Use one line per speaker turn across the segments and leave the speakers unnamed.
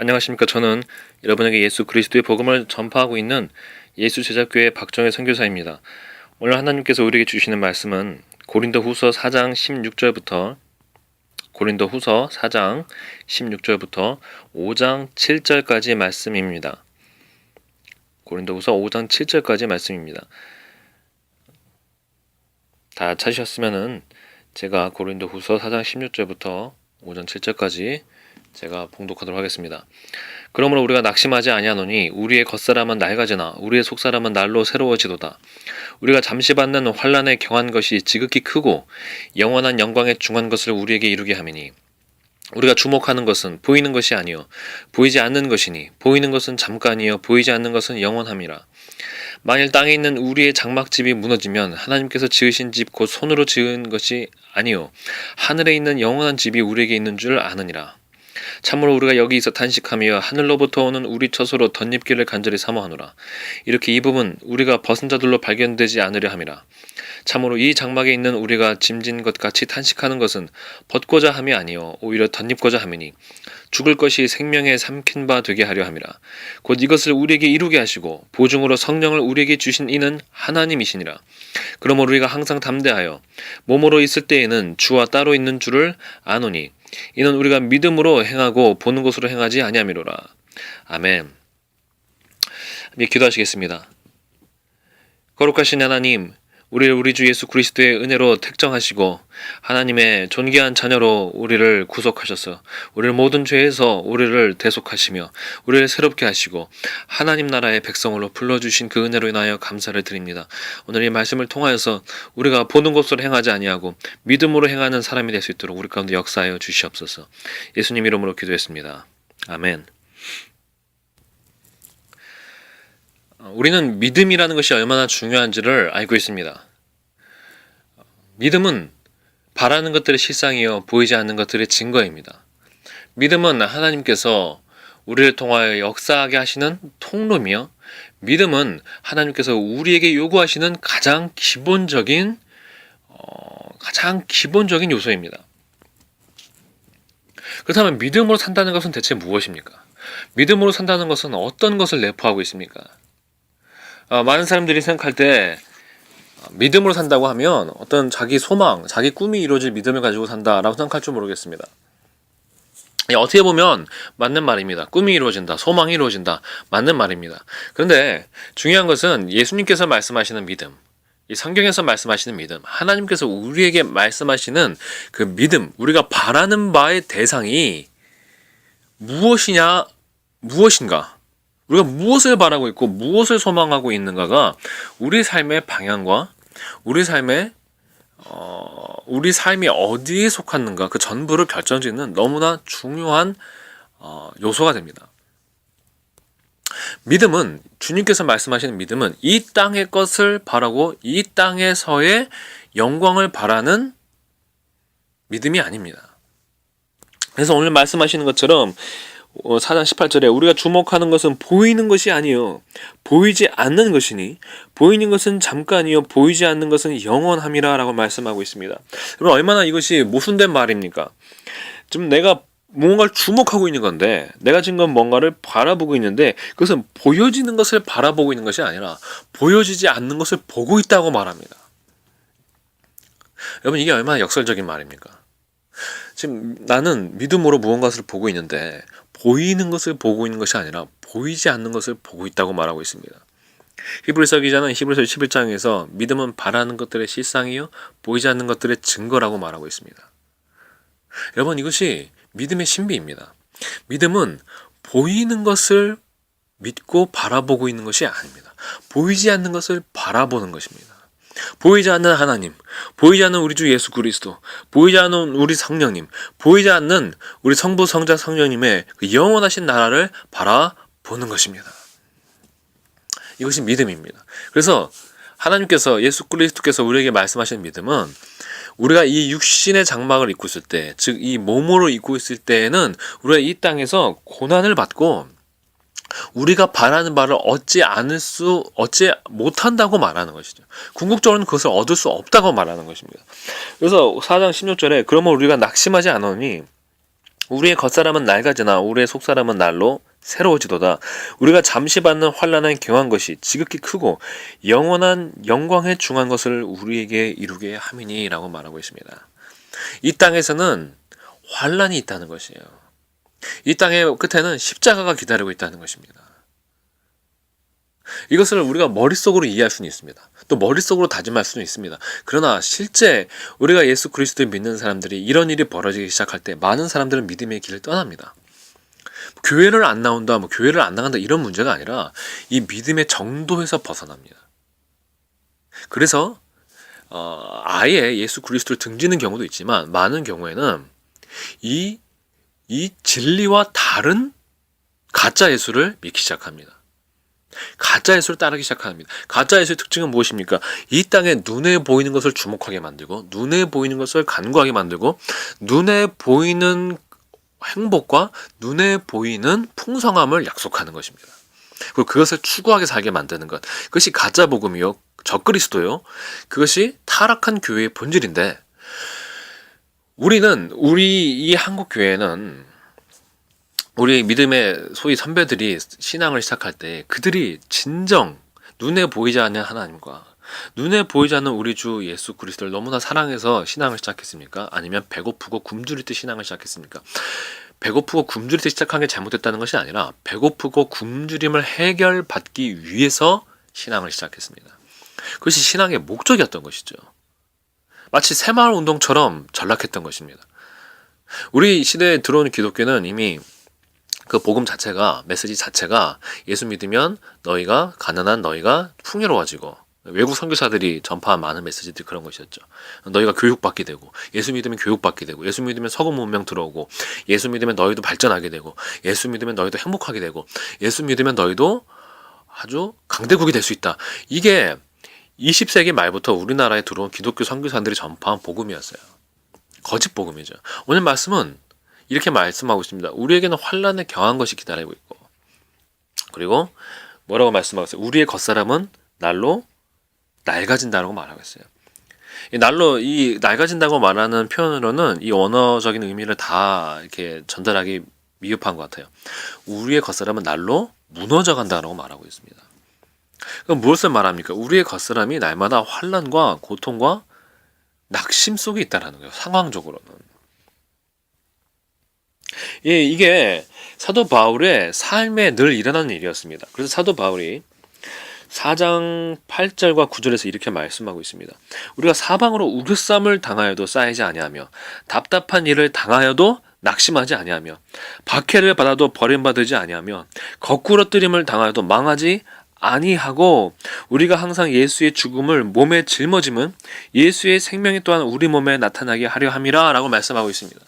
안녕하십니까. 저는 여러분에게 예수 그리스도의 복음을 전파하고 있는 예수 제자교회 박정혜 선교사입니다. 오늘 하나님께서 우리에게 주시는 말씀은 고린도후서 4장 16절부터 5장 7절까지 말씀입니다. 고린도후서 5장 7절까지 말씀입니다. 다 찾으셨으면은 제가 고린도후서 4장 16절부터 5장 7절까지 제가 봉독하도록 하겠습니다. 그러므로 우리가 낙심하지 아니하노니 우리의 겉사람은 낡아지나 우리의 속사람은 날로 새로워지도다. 우리가 잠시 받는 환난에 경한 것이 지극히 크고 영원한 영광에 중한 것을 우리에게 이루게 함이니 우리가 주목하는 것은 보이는 것이 아니요 보이지 않는 것이니 보이는 것은 잠깐이요 보이지 않는 것은 영원함이라. 만일 땅에 있는 우리의 장막집이 무너지면 하나님께서 지으신 집 곧 손으로 지은 것이 아니요 하늘에 있는 영원한 집이 우리에게 있는 줄 아느니라. 참으로 우리가 여기서 탄식하며 하늘로부터 오는 우리 처소로 덧입기를 간절히 사모하노라. 이렇게 이 부분 우리가 벗은 자들로 발견되지 않으려 함이라. 참으로 이 장막에 있는 우리가 짐진 것 같이 탄식하는 것은 벗고자 함이 아니요 오히려 덧입고자 함이니 죽을 것이 생명에 삼킨 바 되게 하려 함이라. 곧 이것을 우리에게 이루게 하시고 보증으로 성령을 우리에게 주신 이는 하나님이시니라. 그러므로 우리가 항상 담대하여 몸으로 있을 때에는 주와 따로 있는 줄을 아노니 이는 우리가 믿음으로 행하고 보는 것으로 행하지 아니함이로라. 아멘. 기도하시겠습니다. 거룩하신 하나님, 우리를 우리 주 예수 그리스도의 은혜로 택정하시고 하나님의 존귀한 자녀로 우리를 구속하셔서 우리를 모든 죄에서 우리를 대속하시며 우리를 새롭게 하시고 하나님 나라의 백성으로 불러주신 그 은혜로 인하여 감사를 드립니다. 오늘 이 말씀을 통하여서 우리가 보는 것으로 행하지 아니하고 믿음으로 행하는 사람이 될 수 있도록 우리 가운데 역사하여 주시옵소서. 예수님 이름으로 기도했습니다. 아멘. 우리는 믿음이라는 것이 얼마나 중요한지를 알고 있습니다. 믿음은 바라는 것들의 실상이요 보이지 않는 것들의 증거입니다. 믿음은 하나님께서 우리를 통하여 역사하게 하시는 통로며 믿음은 하나님께서 우리에게 요구하시는 가장 기본적인 요소입니다. 그렇다면 믿음으로 산다는 것은 대체 무엇입니까? 믿음으로 산다는 것은 어떤 것을 내포하고 있습니까? 많은 사람들이 생각할 때 믿음으로 산다고 하면 어떤 자기 소망, 자기 꿈이 이루어질 믿음을 가지고 산다라고 생각할 줄 모르겠습니다. 어떻게 보면 맞는 말입니다. 꿈이 이루어진다, 소망이 이루어진다, 맞는 말입니다. 그런데 중요한 것은 예수님께서 말씀하시는 믿음, 이 성경에서 말씀하시는 믿음, 하나님께서 우리에게 말씀하시는 그 믿음, 우리가 바라는 바의 대상이 무엇인가? 우리가 무엇을 바라고 있고 무엇을 소망하고 있는가가 우리 삶의 방향과 우리 삶이 어디에 속하는가 그 전부를 결정짓는 너무나 중요한 요소가 됩니다. 믿음은 주님께서 말씀하시는 믿음은 이 땅의 것을 바라고 이 땅에서의 영광을 바라는 믿음이 아닙니다. 그래서 오늘 말씀하시는 것처럼 4장 18절에 우리가 주목하는 것은 보이는 것이 아니요 보이지 않는 것이니 보이는 것은 잠깐이요 보이지 않는 것은 영원함이라 라고 말씀하고 있습니다. 그럼 얼마나 이것이 모순된 말입니까? 지금 내가 뭔가를 주목하고 있는 건데 내가 지금 뭔가를 바라보고 있는데 그것은 보여지는 것을 바라보고 있는 것이 아니라 보여지지 않는 것을 보고 있다고 말합니다. 여러분 이게 얼마나 역설적인 말입니까? 지금 나는 믿음으로 무언가를 보고 있는데 보이는 것을 보고 있는 것이 아니라 보이지 않는 것을 보고 있다고 말하고 있습니다. 히브리서 기자는 히브리서 11장에서 믿음은 바라는 것들의 실상이요 보이지 않는 것들의 증거라고 말하고 있습니다. 여러분 이것이 믿음의 신비입니다. 믿음은 보이는 것을 믿고 바라보고 있는 것이 아닙니다. 보이지 않는 것을 바라보는 것입니다. 보이지 않는 하나님, 보이지 않는 우리 주 예수 그리스도, 보이지 않는 우리 성령님, 보이지 않는 우리 성부, 성자, 성령님의 그 영원하신 나라를 바라보는 것입니다. 이것이 믿음입니다. 그래서 하나님께서 예수 그리스도께서 우리에게 말씀하신 믿음은 우리가 이 육신의 장막을 입고 있을 때, 즉 이 몸으로 입고 있을 때에는 우리가 이 땅에서 고난을 받고 우리가 바라는 바를 얻지 못한다고 말하는 것이죠. 궁극적으로는 그것을 얻을 수 없다고 말하는 것입니다. 그래서 4장 16절에 그러면 우리가 낙심하지 않으니 우리의 겉사람은 낡아지나 우리의 속사람은 날로 새로워지도다. 우리가 잠시 받는 환난은 경한 것이 지극히 크고 영원한 영광에 중한 것을 우리에게 이루게 함이니라고 말하고 있습니다. 이 땅에서는 환난이 있다는 것이에요. 이 땅의 끝에는 십자가가 기다리고 있다는 것입니다. 이것을 우리가 머릿속으로 이해할 수는 있습니다. 또 머릿속으로 다짐할 수는 있습니다. 그러나 실제 우리가 예수 그리스도를 믿는 사람들이 이런 일이 벌어지기 시작할 때 많은 사람들은 믿음의 길을 떠납니다. 교회를 안 나온다, 교회를 안 나간다 이런 문제가 아니라 이 믿음의 정도에서 벗어납니다. 그래서 아예 예수 그리스도를 등지는 경우도 있지만 많은 경우에는 이 진리와 다른 가짜 예수를 믿기 시작합니다. 가짜 예수를 따르기 시작합니다. 가짜 예수의 특징은 무엇입니까? 이 땅에 눈에 보이는 것을 주목하게 만들고 눈에 보이는 것을 간구하게 만들고 눈에 보이는 행복과 눈에 보이는 풍성함을 약속하는 것입니다. 그리고 그것을 추구하게 살게 만드는 것. 그것이 가짜 복음이요. 적그리스도요. 그것이 타락한 교회의 본질인데 우리 이 한국 교회는 우리 믿음의 소위 선배들이 신앙을 시작할 때 그들이 진정 눈에 보이지 않는 하나님과 눈에 보이지 않는 우리 주 예수 그리스도를 너무나 사랑해서 신앙을 시작했습니까? 아니면 배고프고 굶주릴 때 신앙을 시작했습니까? 배고프고 굶주릴 때 시작한 게 잘못됐다는 것이 아니라 배고프고 굶주림을 해결받기 위해서 신앙을 시작했습니다. 그것이 신앙의 목적이었던 것이죠. 마치 새마을 운동처럼 전락했던 것입니다. 우리 시대에 들어온 기독교는 이미 그 복음 자체가, 메시지 자체가 예수 믿으면 너희가 가난한 너희가 풍요로워지고 외국 선교사들이 전파한 많은 메시지들이 그런 것이었죠. 너희가 교육받게 되고 예수 믿으면 교육받게 되고 예수 믿으면 서구 문명 들어오고 예수 믿으면 너희도 발전하게 되고 예수 믿으면 너희도 행복하게 되고 예수 믿으면 너희도 아주 강대국이 될 수 있다. 이게 20세기 말부터 우리나라에 들어온 기독교 선교사들이 전파한 복음이었어요. 거짓 복음이죠. 오늘 말씀은 이렇게 말씀하고 있습니다. 우리에게는 환난에 경한 것이 기다리고 있고 그리고 뭐라고 말씀하고 있어요? 우리의 겉사람은 날로 낡아진다라고 말하고 있어요. 이 낡아진다고 말하는 표현으로는 이 언어적인 의미를 다 이렇게 전달하기 미흡한 것 같아요. 우리의 겉사람은 날로 무너져 간다라고 말하고 있습니다. 그럼 무엇을 말합니까? 우리의 겉사람이 날마다 환난과 고통과 낙심 속에 있다라는 거예요. 상황적으로는. 예, 이게 사도 바울의 삶에 늘 일어나는 일이었습니다. 그래서 사도 바울이 4장 8절과 9절에서 이렇게 말씀하고 있습니다. 우리가 사방으로 우겨쌈을 당하여도 쌓이지 아니하며 답답한 일을 당하여도 낙심하지 아니하며 박해를 받아도 버림받지 아니하며 거꾸러뜨림을 당하여도 망하지 아니하고 우리가 항상 예수의 죽음을 몸에 짊어짐은 예수의 생명이 또한 우리 몸에 나타나게 하려 함이라 라고 말씀하고 있습니다.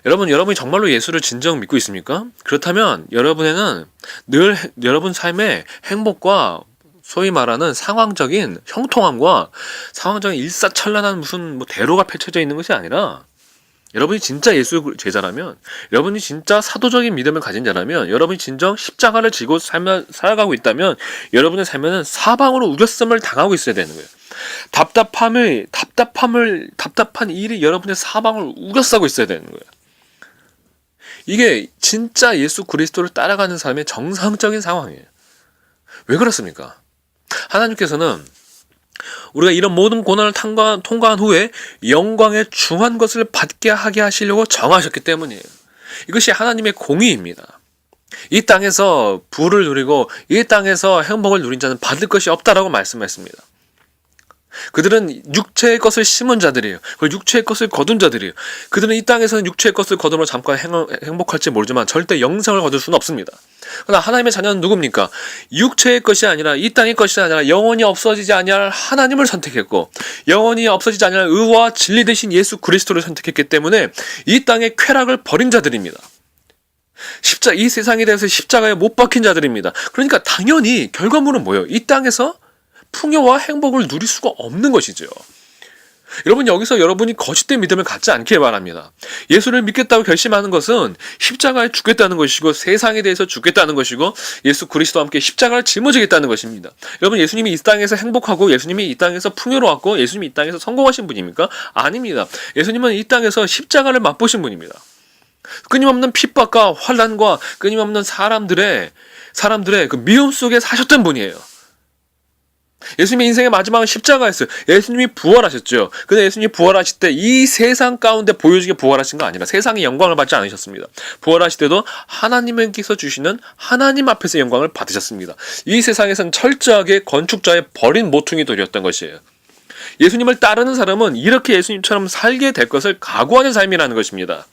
여러분이 정말로 예수를 진정 믿고 있습니까? 그렇다면 여러분에는 늘 여러분 삶의 행복과 소위 말하는 상황적인 형통함과 상황적인 일사천란한 무슨 대로가 펼쳐져 있는 것이 아니라 여러분이 진짜 예수 제자라면 여러분이 진짜 사도적인 믿음을 가진 자라면 여러분이 진정 십자가를 지고 살아가고 있다면 여러분의 삶에는 사방으로 우겨쌈을 당하고 있어야 되는 거예요. 답답한 일이 여러분의 사방을 우겨싸고 있어야 되는 거예요. 이게 진짜 예수 그리스도를 따라가는 삶의 정상적인 상황이에요. 왜 그렇습니까? 하나님께서는 우리가 이런 모든 고난을 통과한 후에 영광에 중한 것을 받게 하게 하시려고 정하셨기 때문이에요. 이것이 하나님의 공의입니다. 이 땅에서 부를 누리고 이 땅에서 행복을 누린 자는 받을 것이 없다라고 말씀했습니다. 그들은 육체의 것을 심은 자들이에요. 그리고 육체의 것을 거둔 자들이에요. 그들은 이 땅에서는 육체의 것을 거둠으로 잠깐 행복할지 모르지만 절대 영생을 거둘 수는 없습니다. 그러나 하나님의 자녀는 누굽니까? 육체의 것이 아니라 이 땅의 것이 아니라 영원히 없어지지 아니할 하나님을 선택했고 영원히 없어지지 아니할 의와 진리 되신 예수 그리스도를 선택했기 때문에 이 땅의 쾌락을 버린 자들입니다. 이 세상에 대해서 십자가에 못 박힌 자들입니다. 그러니까 당연히 결과물은 뭐예요? 이 땅에서 풍요와 행복을 누릴 수가 없는 것이죠. 여러분 여기서 여러분이 거짓된 믿음을 갖지 않길 바랍니다. 예수를 믿겠다고 결심하는 것은 십자가에 죽겠다는 것이고 세상에 대해서 죽겠다는 것이고 예수 그리스도와 함께 십자가를 짊어지겠다는 것입니다. 여러분 예수님이 이 땅에서 행복하고 예수님이 이 땅에서 풍요로웠고 예수님이 이 땅에서 성공하신 분입니까? 아닙니다. 예수님은 이 땅에서 십자가를 맛보신 분입니다. 끊임없는 핍박과 환난과 끊임없는 사람들의 그 미움 속에 사셨던 분이에요. 예수님의 인생의 마지막은 십자가였어요. 예수님이 부활하셨죠. 근데 예수님이 부활하실 때 이 세상 가운데 보여지게 부활하신 거 아니라 세상의 영광을 받지 않으셨습니다. 부활하실 때도 하나님께서 주시는 하나님 앞에서 영광을 받으셨습니다. 이 세상에서는 철저하게 건축자의 버린 모퉁이 돌이었던 것이에요. 예수님을 따르는 사람은 이렇게 예수님처럼 살게 될 것을 각오하는 삶이라는 것입니다.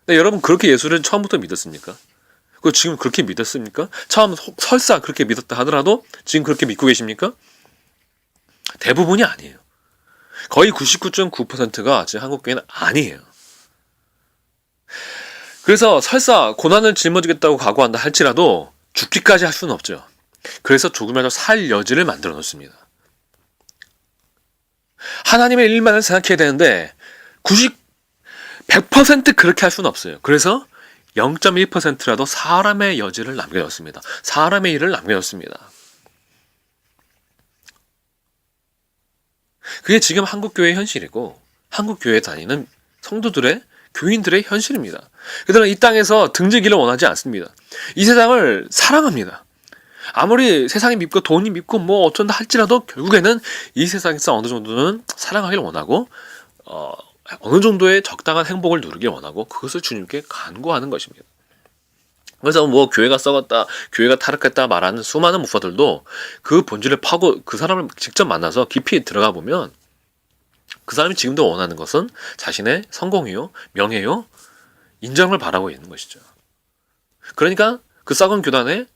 근데 여러분 그렇게 예수를 처음부터 믿었습니까? 그 지금 그렇게 믿었습니까? 처음 설사 그렇게 믿었다 하더라도 지금 그렇게 믿고 계십니까? 대부분이 아니에요. 거의 99.9%가 지금 한국교회는 아니에요. 그래서 설사 고난을 짊어지겠다고 각오한다 할지라도 죽기까지 할 수는 없죠. 그래서 조금이라도 살 여지를 만들어 놓습니다. 하나님의 일만을 생각해야 되는데 100% 그렇게 할 수는 없어요. 그래서 0.1%라도 사람의 여지를 남겨놓습니다. 사람의 일을 남겨놓습니다. 그게 지금 한국교회의 현실이고 한국교회에 다니는 성도들의 교인들의 현실입니다. 그들은 이 땅에서 등지기를 원하지 않습니다. 이 세상을 사랑합니다. 아무리 세상이 밉고 돈이 밉고 뭐 어쩐다 할지라도 결국에는 이 세상에서 어느 정도는 사랑하기를 원하고 어느 정도의 적당한 행복을 누리길 원하고 그것을 주님께 간구하는 것입니다. 그래서 뭐 교회가 썩었다, 교회가 타락했다 말하는 수많은 목사들도 그 본질을 파고 그 사람을 직접 만나서 깊이 들어가 보면 그 사람이 지금도 원하는 것은 자신의 성공이요, 명예요, 인정을 바라고 있는 것이죠. 그러니까 그 썩은 교단에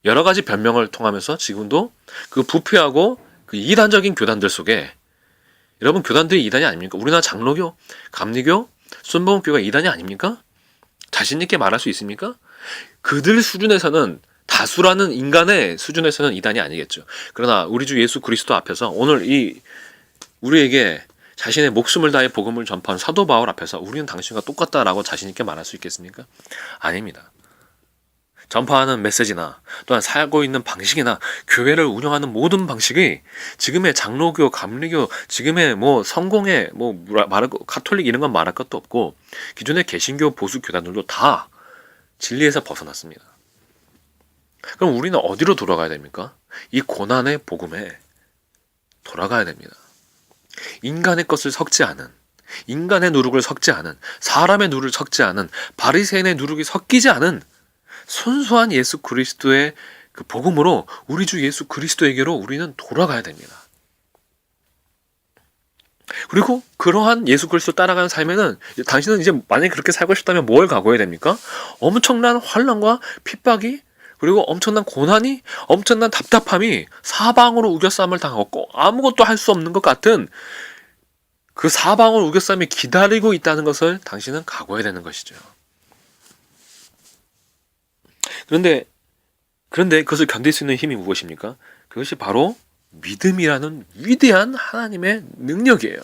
여러 가지 변명을 통하면서 지금도 그 부패하고 그 이단적인 교단들 속에 여러분 교단들이 이단이 아닙니까? 우리나라 장로교, 감리교, 순복음교가 이단이 아닙니까? 자신 있게 말할 수 있습니까? 그들 수준에서는 다수라는 인간의 수준에서는 이단이 아니겠죠. 그러나 우리 주 예수 그리스도 앞에서 오늘 우리에게 자신의 목숨을 다해 복음을 전파한 사도 바울 앞에서 우리는 당신과 똑같다라고 자신 있게 말할 수 있겠습니까? 아닙니다. 전파하는 메시지나 또한 살고 있는 방식이나 교회를 운영하는 모든 방식이 지금의 장로교, 감리교, 지금의 뭐 성공회, 뭐 가톨릭 이런 건 말할 것도 없고 기존의 개신교 보수 교단들도 다 진리에서 벗어났습니다. 그럼 우리는 어디로 돌아가야 됩니까? 이 고난의 복음에 돌아가야 됩니다. 인간의 것을 섞지 않은, 인간의 누룩을 섞지 않은, 사람의 누룩을 섞지 않은, 바리새인의 누룩이 섞이지 않은 순수한 예수 그리스도의 그 복음으로 우리 주 예수 그리스도에게로 우리는 돌아가야 됩니다. 그리고 그러한 예수 그리스도 따라가는 삶에는 당신은 이제 만약에 그렇게 살고 싶다면 뭘 각오해야 됩니까? 엄청난 환난과 핍박이 그리고 엄청난 고난이 엄청난 답답함이 사방으로 우겨싸움을 당하고 아무것도 할 수 없는 것 같은 그 사방으로 우겨싸움이 기다리고 있다는 것을 당신은 각오해야 되는 것이죠. 그런데 그것을 견딜 수 있는 힘이 무엇입니까? 그것이 바로 믿음이라는 위대한 하나님의 능력이에요.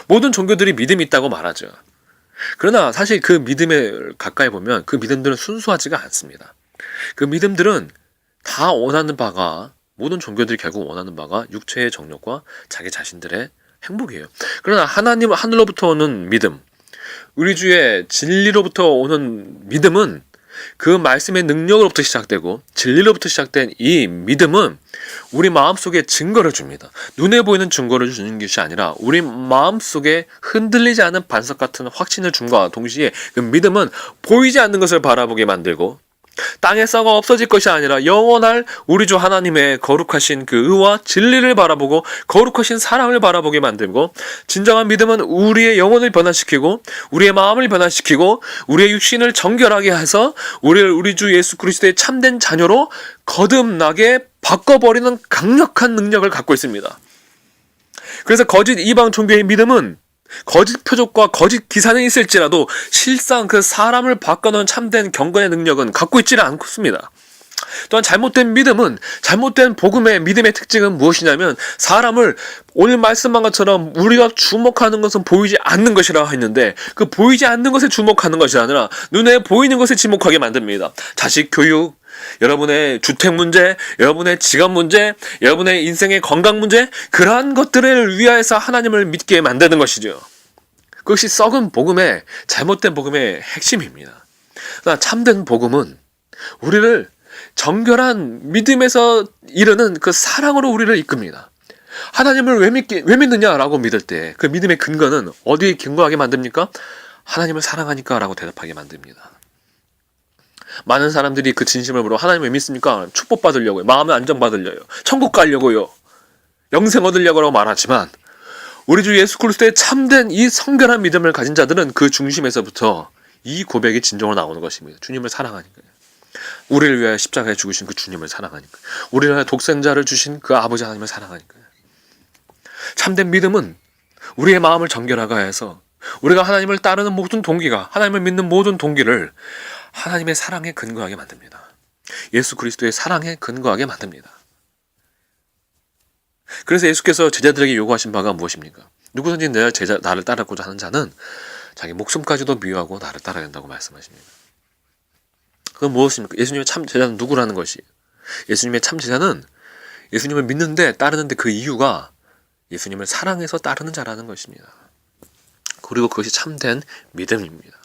모든 종교들이 믿음이 있다고 말하죠. 그러나 사실 그 믿음에 가까이 보면 그 믿음들은 순수하지가 않습니다. 그 믿음들은 다 원하는 바가 모든 종교들이 결국 원하는 바가 육체의 정욕과 자기 자신들의 행복이에요. 그러나 하늘로부터 오는 믿음, 우리 주의 진리로부터 오는 믿음은 그 말씀의 능력으로부터 시작되고 진리로부터 시작된 이 믿음은 우리 마음속에 증거를 줍니다. 눈에 보이는 증거를 주는 것이 아니라 우리 마음속에 흔들리지 않은 반석 같은 확신을 줌과 동시에 그 믿음은 보이지 않는 것을 바라보게 만들고 땅에 썩어 없어질 것이 아니라 영원할 우리 주 하나님의 거룩하신 그 의와 진리를 바라보고 거룩하신 사랑을 바라보게 만들고 진정한 믿음은 우리의 영혼을 변화시키고 우리의 마음을 변화시키고 우리의 육신을 정결하게 해서 우리 주 예수 그리스도의 참된 자녀로 거듭나게 바꿔버리는 강력한 능력을 갖고 있습니다. 그래서 거짓 이방 종교의 믿음은 거짓 표적과 거짓 기사는 있을지라도 실상 그 사람을 바꿔놓은 참된 경건의 능력은 갖고 있지는 않습니다. 또한 잘못된 믿음은 잘못된 복음의 믿음의 특징은 무엇이냐면 사람을 오늘 말씀한 것처럼 우리가 주목하는 것은 보이지 않는 것이라고 했는데 그 보이지 않는 것에 주목하는 것이 아니라 눈에 보이는 것에 지목하게 만듭니다. 자식 교육, 여러분의 주택 문제, 여러분의 직업 문제, 여러분의 인생의 건강 문제 그러한 것들을 위하여서 하나님을 믿게 만드는 것이죠. 그것이 썩은 복음의, 잘못된 복음의 핵심입니다. 그러나 참된 복음은 우리를 정결한 믿음에서 이르는 그 사랑으로 우리를 이끕니다. 하나님을 왜 믿느냐라고 믿을 때 그 믿음의 근거는 어디에 근거하게 만듭니까? 하나님을 사랑하니까 라고 대답하게 만듭니다. 많은 사람들이 그 진심을 물어 하나님 왜 믿습니까? 축복 받으려고요. 마음을 안정받으려고요. 천국 가려고요. 영생 얻으려고 말하지만 우리 주 예수 그리스도의 참된 이 성결한 믿음을 가진 자들은 그 중심에서부터 이 고백이 진정으로 나오는 것입니다. 주님을 사랑하니까요. 우리를 위하여 십자가에 죽으신 그 주님을 사랑하니까요. 우리를 위하여 독생자를 주신 그 아버지 하나님을 사랑하니까요. 참된 믿음은 우리의 마음을 정결하게 해서 우리가 하나님을 따르는 모든 동기가, 하나님을 믿는 모든 동기를 하나님의 사랑에 근거하게 만듭니다. 예수 그리스도의 사랑에 근거하게 만듭니다. 그래서 예수께서 제자들에게 요구하신 바가 무엇입니까? 누구든지 나를 따르고자 하는 자는 자기 목숨까지도 미워하고 나를 따라야 된다고 말씀하십니다. 그건 무엇입니까? 예수님의 참 제자는 누구라는 것이? 예수님의 참 제자는 예수님을 믿는데 따르는데 그 이유가 예수님을 사랑해서 따르는 자라는 것입니다. 그리고 그것이 참된 믿음입니다.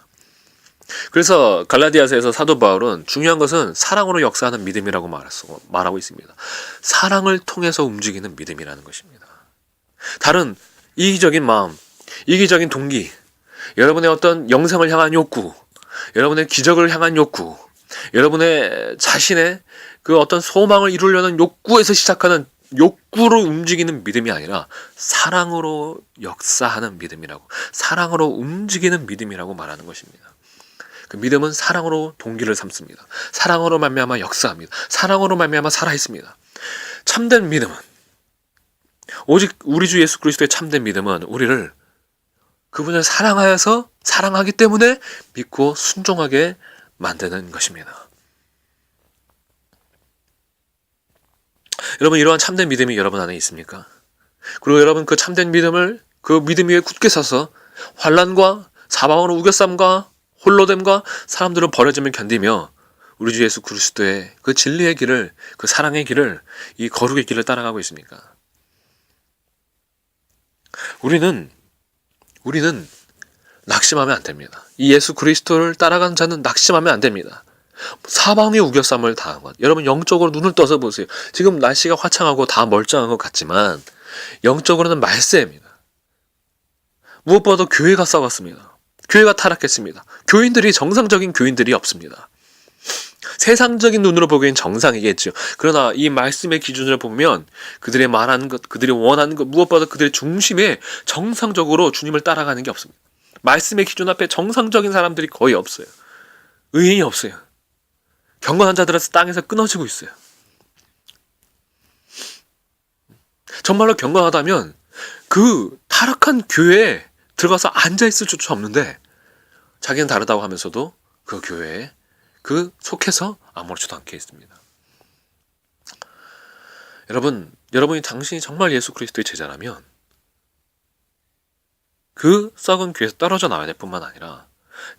그래서 갈라디아서에서 사도 바울은 중요한 것은 사랑으로 역사하는 믿음이라고 말하고 있습니다. 사랑을 통해서 움직이는 믿음이라는 것입니다. 다른 이기적인 마음, 이기적인 동기, 여러분의 어떤 영생을 향한 욕구, 여러분의 기적을 향한 욕구, 여러분의 자신의 그 어떤 소망을 이루려는 욕구에서 시작하는 욕구로 움직이는 믿음이 아니라 사랑으로 역사하는 믿음이라고, 사랑으로 움직이는 믿음이라고 말하는 것입니다. 그 믿음은 사랑으로 동기를 삼습니다. 사랑으로 말미암아 역사합니다. 사랑으로 말미암아 살아있습니다. 참된 믿음은, 오직 우리 주 예수 그리스도의 참된 믿음은 우리를 그분을 사랑하여서, 사랑하기 때문에 믿고 순종하게 만드는 것입니다. 여러분, 이러한 참된 믿음이 여러분 안에 있습니까? 그리고 여러분 그 참된 믿음을 그 믿음 위에 굳게 서서 환난과 사방으로 우겨쌈과 홀로됨과 사람들은 버려짐을 견디며 우리 주 예수 그리스도의 그 진리의 길을, 그 사랑의 길을, 이 거룩의 길을 따라가고 있습니까? 우리는 낙심하면 안 됩니다. 이 예수 그리스도를 따라가는 자는 낙심하면 안 됩니다. 사방에 우겨쌈을 당한 것. 여러분 영적으로 눈을 떠서 보세요. 지금 날씨가 화창하고 다 멀쩡한 것 같지만 영적으로는 말세입니다. 무엇보다도 교회가 썩었습니다. 교회가 타락했습니다. 교인들이 정상적인 교인들이 없습니다. 세상적인 눈으로 보기엔 정상이겠죠. 그러나 이 말씀의 기준을 보면 그들의 말하는 것, 그들이 원하는 것, 무엇보다 그들의 중심에 정상적으로 주님을 따라가는 게 없습니다. 말씀의 기준 앞에 정상적인 사람들이 거의 없어요. 의인이 없어요. 경건한 자들은 땅에서 끊어지고 있어요. 정말로 경건하다면 그 타락한 교회에 들어가서 앉아있을 조차 없는데 자기는 다르다고 하면서도 그 교회에 그 속해서 아무렇지도 않게 있습니다. 여러분이 당신이 정말 예수 그리스도의 제자라면 그 썩은 교회에서 떨어져 나와야 될 뿐만 아니라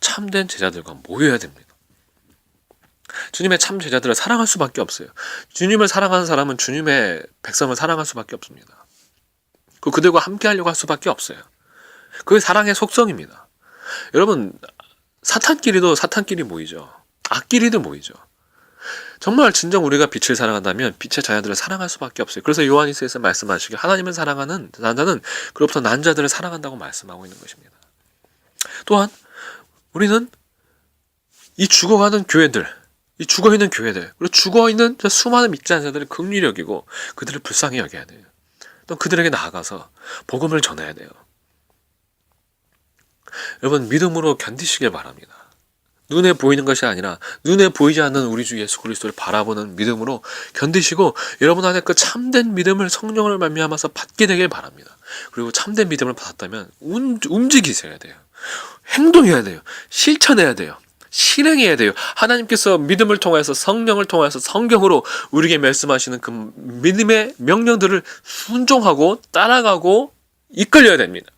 참된 제자들과 모여야 됩니다. 주님의 참 제자들을 사랑할 수밖에 없어요. 주님을 사랑하는 사람은 주님의 백성을 사랑할 수밖에 없습니다. 그들과 함께 하려고 할 수밖에 없어요. 그게 사랑의 속성입니다. 여러분, 사탄끼리도 사탄끼리 모이죠. 악끼리도 모이죠. 정말 진정 우리가 빛을 사랑한다면 빛의 자녀들을 사랑할 수밖에 없어요. 그래서 요한일서에서 말씀하시길 하나님을 사랑하는 자는 그로부터 난 자들을 사랑한다고 말씀하고 있는 것입니다. 또한 우리는 이 죽어가는 교회들, 이 죽어있는 교회들, 그리고 죽어있는 수많은 믿지 않는 자들을 긍휼히 여기고 그들을 불쌍히 여겨야 돼요. 또 그들에게 나아가서 복음을 전해야 돼요. 여러분, 믿음으로 견디시길 바랍니다. 눈에 보이는 것이 아니라 눈에 보이지 않는 우리 주 예수 그리스도를 바라보는 믿음으로 견디시고 여러분 안에 그 참된 믿음을 성령을 말미암아서 받게 되길 바랍니다. 그리고 참된 믿음을 받았다면 움직이셔야 돼요. 행동해야 돼요. 실천해야 돼요. 실행해야 돼요. 하나님께서 믿음을 통해서 성령을 통해서 성경으로 우리에게 말씀하시는 그 믿음의 명령들을 순종하고 따라가고 이끌려야 됩니다.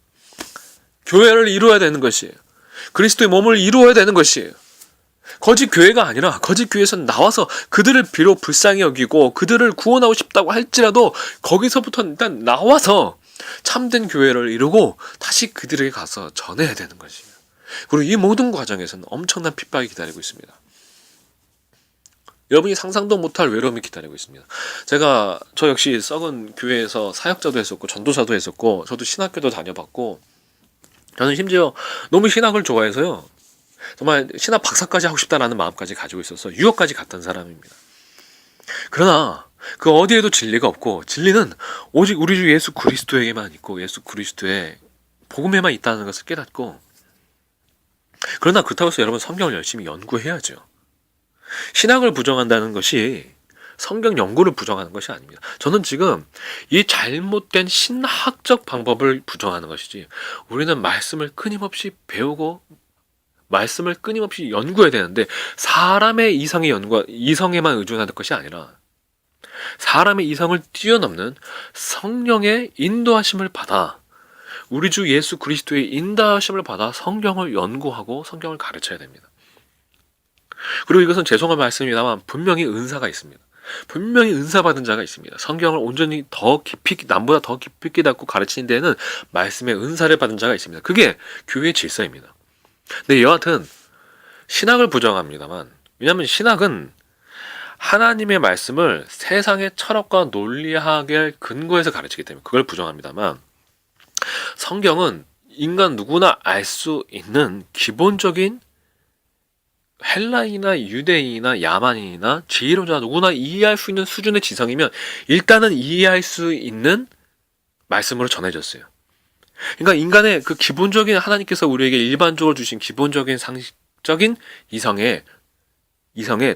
교회를 이루어야 되는 것이에요. 그리스도의 몸을 이루어야 되는 것이에요. 거짓 교회가 아니라 거짓 교회에서 나와서 그들을 비록 불쌍히 여기고 그들을 구원하고 싶다고 할지라도 거기서부터 일단 나와서 참된 교회를 이루고 다시 그들에게 가서 전해야 되는 것이며, 그리고 이 모든 과정에서는 엄청난 핍박이 기다리고 있습니다. 여러분이 상상도 못할 외로움이 기다리고 있습니다. 저 역시 썩은 교회에서 사역자도 했었고 전도사도 했었고 저도 신학교도 다녀봤고, 저는 심지어 너무 신학을 좋아해서요, 정말 신학 박사까지 하고 싶다라는 마음까지 가지고 있어서 유학까지 갔던 사람입니다. 그러나 그 어디에도 진리가 없고, 진리는 오직 우리 주 예수 그리스도에게만 있고 예수 그리스도의 복음에만 있다는 것을 깨닫고, 그러나 그렇다고 해서 여러분 성경을 열심히 연구해야죠. 신학을 부정한다는 것이 성경 연구를 부정하는 것이 아닙니다. 저는 지금 이 잘못된 신학적 방법을 부정하는 것이지, 우리는 말씀을 끊임없이 배우고 말씀을 끊임없이 연구해야 되는데, 사람의 이성에만 의존하는 것이 아니라 사람의 이성을 뛰어넘는 성령의 인도하심을 받아, 우리 주 예수 그리스도의 인도하심을 받아 성경을 연구하고 성경을 가르쳐야 됩니다. 그리고 이것은 죄송한 말씀입니다만 분명히 은사가 있습니다. 분명히 은사 받은 자가 있습니다. 성경을 온전히 더 깊이, 남보다 더 깊이 깨닫고 가르치는 데에는 말씀의 은사를 받은 자가 있습니다. 그게 교회의 질서입니다. 근데 여하튼 신학을 부정합니다만, 왜냐하면 신학은 하나님의 말씀을 세상의 철학과 논리학의 근거에서 가르치기 때문에 그걸 부정합니다만, 성경은 인간 누구나 알 수 있는 기본적인 헬라인이나 유대인이나 야만인이나 지혜로자 누구나 이해할 수 있는 수준의 지성이면 일단은 이해할 수 있는 말씀으로 전해졌어요. 그러니까 인간의 그 기본적인, 하나님께서 우리에게 일반적으로 주신 기본적인 상식적인 이성에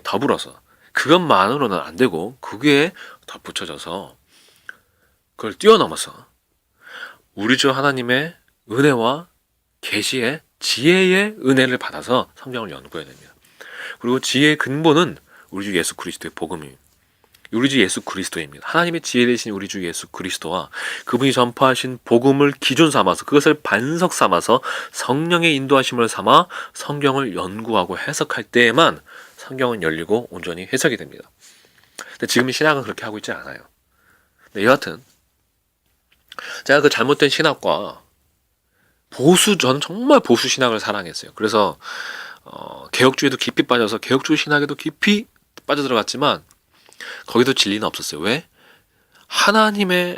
더불어서 그것만으로는 안 되고, 그게 덧붙여져서 그걸 뛰어넘어서 우리 주 하나님의 은혜와 계시의 지혜의 은혜를 받아서 성경을 연구해야 됩니다. 그리고 지혜의 근본은 우리 주 예수 그리스도의 복음이, 우리 주 예수 그리스도입니다. 하나님의 지혜 되신 우리 주 예수 그리스도와 그분이 전파하신 복음을 기준 삼아서, 그것을 반석 삼아서 성령의 인도하심을 삼아 성경을 연구하고 해석할 때에만 성경은 열리고 온전히 해석이 됩니다. 근데 지금 신학은 그렇게 하고 있지 않아요. 근데 여하튼 제가 그 잘못된 신학과 저는 정말 보수 신학을 사랑했어요. 그래서 개혁주의도 깊이 빠져서 개혁주의 신학에도 깊이 빠져들어갔지만 거기도 진리는 없었어요. 왜?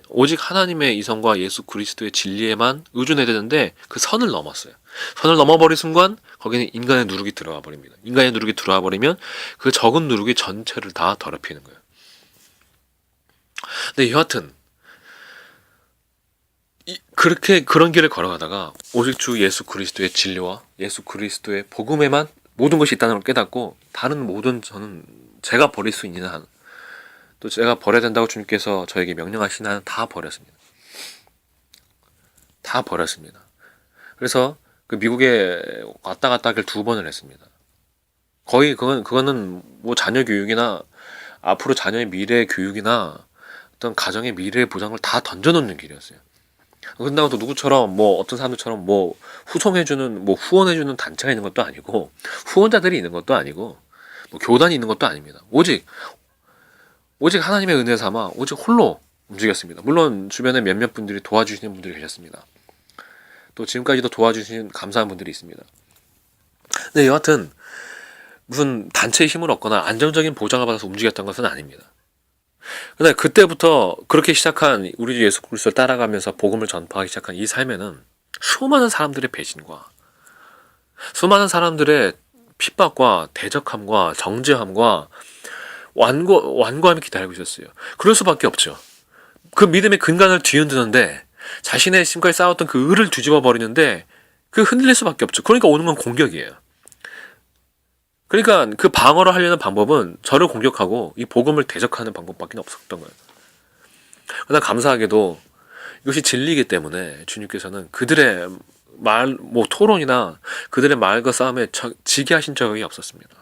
오직 하나님의 이성과 예수 그리스도의 진리에만 의존해야 되는데 그 선을 넘었어요. 선을 넘어버린 순간 거기는 인간의 누룩이 들어와 버립니다. 인간의 누룩이 들어와 버리면 그 적은 누룩이 전체를 다 더럽히는 거예요. 근데 여하튼 그런 길을 걸어가다가 오직 주 예수 그리스도의 진리와 예수 그리스도의 복음에만 모든 것이 있다는 걸 깨닫고, 다른 모든, 저는 제가 버릴 수 있는 한, 또 제가 버려야 된다고 주님께서 저에게 명령하신 한 다 버렸습니다. 다 버렸습니다. 그래서 그 미국에 왔다 갔다 하기를 2번을 했습니다. 거의 그거는 뭐 자녀 교육이나 앞으로 자녀의 미래 교육이나 어떤 가정의 미래 보장을 다 던져놓는 길이었어요. 그런다고 또 누구처럼 뭐 어떤 사람들처럼 뭐 후원해주는 단체가 있는 것도 아니고, 후원자들이 있는 것도 아니고, 뭐 교단이 있는 것도 아닙니다. 오직 하나님의 은혜 삼아 오직 홀로 움직였습니다. 물론 주변에 몇몇 분들이 도와주시는 분들이 계셨습니다. 또 지금까지도 도와주시는 감사한 분들이 있습니다. 근데 여하튼 무슨 단체의 힘을 얻거나 안정적인 보장을 받아서 움직였던 것은 아닙니다. 근데 그때부터 그렇게 시작한 우리 주 예수 그리스도를 따라가면서 복음을 전파하기 시작한 이 삶에는 수많은 사람들의 배신과 수많은 사람들의 핍박과 대적함과 정죄함과 완고함이 기다리고 있었어요. 그럴 수밖에 없죠. 그 믿음의 근간을 뒤흔드는데, 자신의 지금까지 쌓았던 그 을을 뒤집어 버리는데 그 흔들릴 수밖에 없죠. 그러니까 오는 건 공격이에요. 그러니까 그 방어를 하려는 방법은 저를 공격하고 이 복음을 대적하는 방법밖에 없었던 거예요. 그러나 감사하게도 이것이 진리이기 때문에 주님께서는 그들의 토론이나 그들의 말과 싸움에 지게 하신 적이 없었습니다.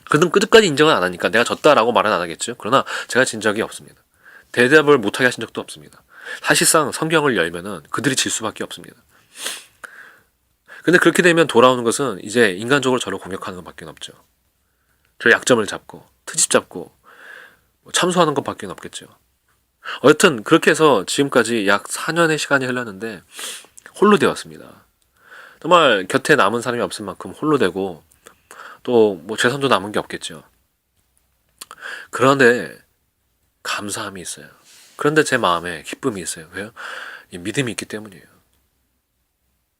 그들은 끝까지 인정은 안 하니까 내가 졌다라고 말은 안 하겠죠. 그러나 제가 진 적이 없습니다. 대답을 못하게 하신 적도 없습니다. 사실상 성경을 열면은 그들이 질 수밖에 없습니다. 근데 그렇게 되면 돌아오는 것은 이제 인간적으로 저를 공격하는 것밖에 없죠. 저 약점을 잡고 트집 잡고 참소하는 것밖에 없겠죠. 여튼 그렇게 해서 지금까지 약 4년의 시간이 흘렀는데 홀로 되었습니다. 정말 곁에 남은 사람이 없을 만큼 홀로 되고 또 뭐 재산도 남은 게 없겠죠. 그런데 감사함이 있어요. 그런데 제 마음에 기쁨이 있어요. 왜요? 이 믿음이 있기 때문이에요.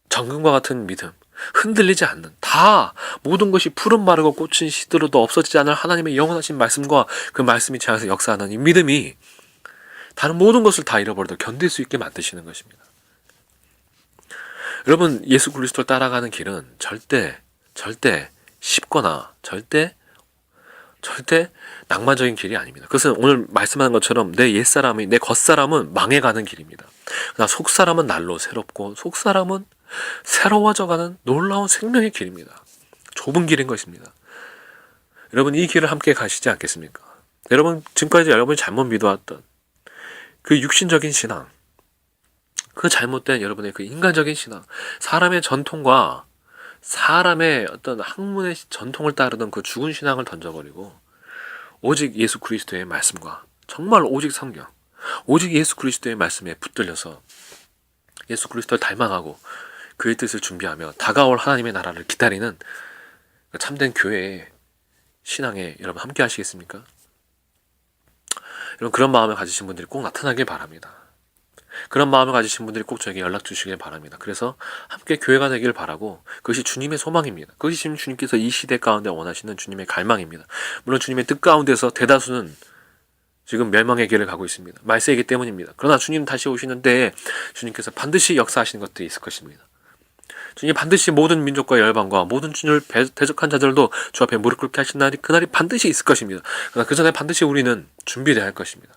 정금과 같은 믿음, 흔들리지 않는, 다 모든 것이 푸른 마르고 꽃은 시들어도 없어지지 않을 하나님의 영원하신 말씀과 그 말씀이 제 안에서 역사하는 이 믿음이 다른 모든 것을 다 잃어버려도 견딜 수 있게 만드시는 것입니다. 여러분, 예수 그리스도를 따라가는 길은 절대 쉽거나 절대 낭만적인 길이 아닙니다. 그것은 오늘 말씀하는 것처럼 내 옛사람이, 내 겉사람은 망해가는 길입니다. 그러나 속사람은 날로 새롭고 속사람은 새로워져가는 놀라운 생명의 길입니다. 좁은 길인 것입니다. 여러분, 이 길을 함께 가시지 않겠습니까? 여러분, 지금까지 여러분이 잘못 믿어왔던 그 육신적인 신앙, 그 잘못된 여러분의 그 인간적인 신앙, 사람의 전통과 사람의 어떤 학문의 전통을 따르던 그 죽은 신앙을 던져버리고 오직 예수 그리스도의 말씀과 정말 오직 성경, 오직 예수 그리스도의 말씀에 붙들려서 예수 그리스도를 닮아가고 그의 뜻을 준비하며 다가올 하나님의 나라를 기다리는 참된 교회의 신앙에 여러분 함께 하시겠습니까? 여러분, 그런 마음을 가지신 분들이 꼭 나타나길 바랍니다. 그런 마음을 가지신 분들이 꼭 저에게 연락 주시길 바랍니다. 그래서 함께 교회가 되길 바라고, 그것이 주님의 소망입니다. 그것이 지금 주님께서 이 시대 가운데 원하시는 주님의 갈망입니다. 물론 주님의 뜻 가운데서 대다수는 지금 멸망의 길을 가고 있습니다. 말세이기 때문입니다. 그러나 주님 다시 오시는 때에 주님께서 반드시 역사하시는 것들이 있을 것입니다. 주님 반드시 모든 민족과 열방과 모든 주님을 대적한 자들도 주 앞에 무릎 꿇게 하신 날이, 그날이 반드시 있을 것입니다. 그러나 그 전에 반드시 우리는 준비되어야 할 것입니다.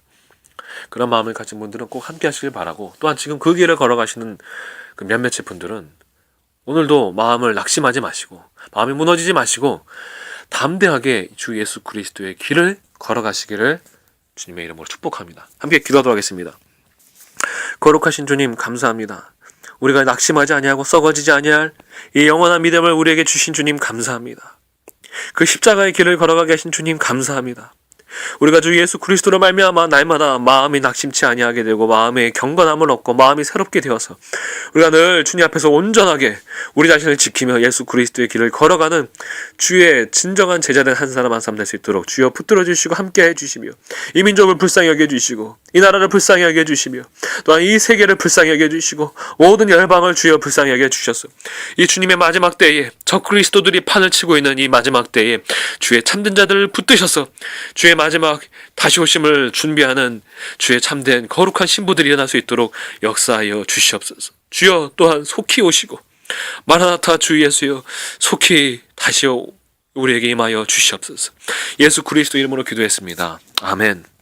그런 마음을 가진 분들은 꼭 함께 하시길 바라고, 또한 지금 그 길을 걸어가시는 그 몇몇의 분들은 오늘도 마음을 낙심하지 마시고 마음이 무너지지 마시고 담대하게 주 예수 그리스도의 길을 걸어가시기를 주님의 이름으로 축복합니다. 함께 기도하도록 하겠습니다. 거룩하신 주님, 감사합니다. 우리가 낙심하지 아니하고 썩어지지 아니할 이 영원한 믿음을 우리에게 주신 주님, 감사합니다. 그 십자가의 길을 걸어가게 하신 주님, 감사합니다. 우리가 주 예수 그리스도로 말미암아 날마다 마음이 낙심치 아니하게 되고 마음의 경건함을 얻고 마음이 새롭게 되어서 우리가 늘 주님 앞에서 온전하게 우리 자신을 지키며 예수 그리스도의 길을 걸어가는 주의 진정한 제자된 한 사람 한 사람 될 수 있도록 주여 붙들어 주시고 함께 해주시며 이 민족을 불쌍히 여겨주시고 이 나라를 불쌍히 여겨주시며 또한 이 세계를 불쌍히 여겨주시고 모든 열방을 주여 불쌍히 여겨주셔서 이 주님의 마지막 때에 적 그리스도들이 판을 치고 있는 이 마지막 때에 주의 참된 자들을 붙드셔서 주의 마지막 다시 오심을 준비하는 주의 참된 거룩한 신부들이 일어날 수 있도록 역사하여 주시옵소서. 주여 또한 속히 오시고 마라나타 주 예수여 속히 다시 우리에게 임하여 주시옵소서. 예수 그리스도 이름으로 기도했습니다. 아멘.